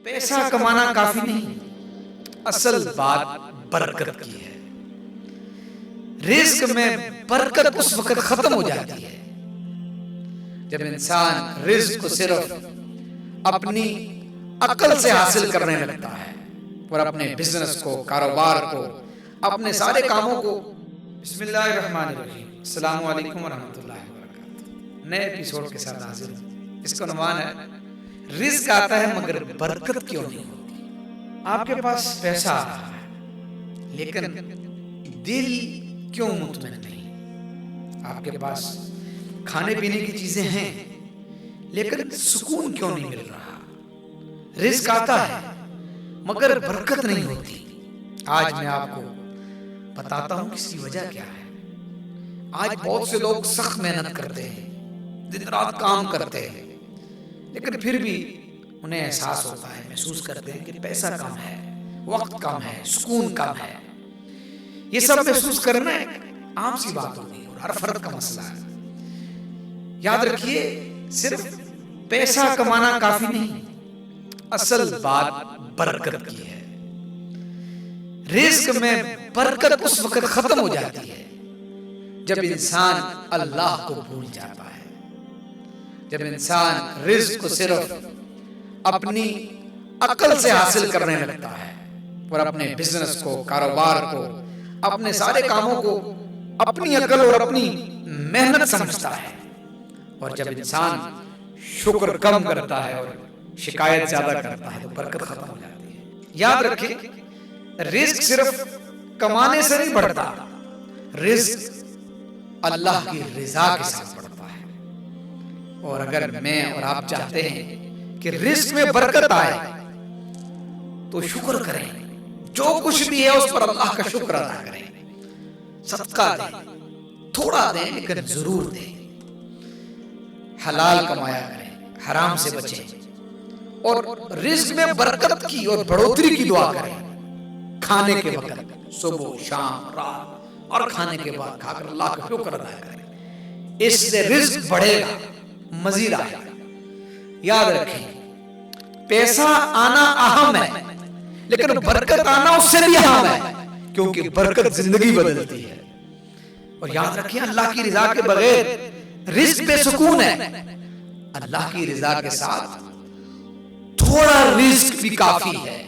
پیسہ کمانا کافی نہیں، اصل بات برکت کی ہے۔ رزق میں برکت اس وقت ختم ہو جاتی ہے جب انسان رزق کو صرف اپنی عقل سے حاصل کرنے لگتا ہے اور اپنے بزنس کو، کاروبار کو، اپنے سارے کاموں کو۔ بسم اللہ الرحمن الرحیم، السلام علیکم ورحمۃ اللہ وبرکاتہ۔ نئے ایپیسوڈ کے ساتھ حاضر ہوں۔ اس کا عنوان ہے رزق آتا ہے مگر برکت کیوں نہیں ہوتی۔ آپ کے پاس پیسہ آ رہا ہے لیکن دل کیوں مطمئن نہیں؟ آپ کے پاس کھانے پینے کی چیزیں ہیں لیکن سکون کیوں نہیں مل رہا؟ رزق آتا ہے مگر برکت نہیں ہوتی۔ آج میں آپ کو بتاتا ہوں اس کی وجہ کیا ہے۔ آج بہت سے لوگ سخت محنت کرتے ہیں، دن رات کام کرتے ہیں، لیکن پھر بھی انہیں احساس ہوتا ہے، محسوس کرتے ہیں کہ پیسہ کم ہے، وقت کم ہے، سکون کم ہے۔ یہ سب محسوس کرنا ایک عام سی بات ہوگی اور ہر فرد کا مسئلہ ہے۔ یاد رکھیے، صرف پیسہ کمانا کافی نہیں، اصل بات برکت کی ہے۔ رزق میں برکت اس وقت ختم ہو جاتی ہے جب انسان اللہ کو بھول جاتا ہے، جب انسان رزق کو صرف اپنی عقل سے حاصل کرنے لگتا ہے اور اپنے بزنس کو، کاروبار کو، اپنے سارے کاموں کو اپنی عقل اور اپنی محنت سمجھتا ہے، اور جب انسان شکر کم کرتا ہے اور شکایت زیادہ کرتا ہے تو برکت ختم ہو جاتی ہے۔ یاد رکھیں، رزق صرف کمانے سے نہیں بڑھتا، رزق اللہ کی رضا کے ساتھ بڑھتا ہے۔ اور اگر میں اور آپ چاہتے ہیں کہ رزق میں برکت آئے تو شکر کریں، جو کچھ بھی ہے اس پر اللہ کا شکر ادا کریں، صدقہ دیں، تھوڑا دیں لیکن ضرور دیں، حلال کمایا کریں، حرام سے بچیں، اور رزق میں برکت کی اور بڑھوتری کی دعا کریں۔ کھانے کے وقت، صبح، شام، رات، اور کھانے کے بعد کھا کر اللہ کا شکر ادا کریں، اس سے رزق بڑھے گا، مزید آئے گا۔ یاد رکھیں، پیسہ آنا اہم ہے لیکن برکت آنا اس سے بھی اہم ہے، کیونکہ برکت زندگی بدلتی ہے۔ اور یاد رکھیں، اللہ کی رضا کے بغیر رزق بے سکون ہے، اللہ کی رضا کے ساتھ تھوڑا رزق بھی کافی ہے۔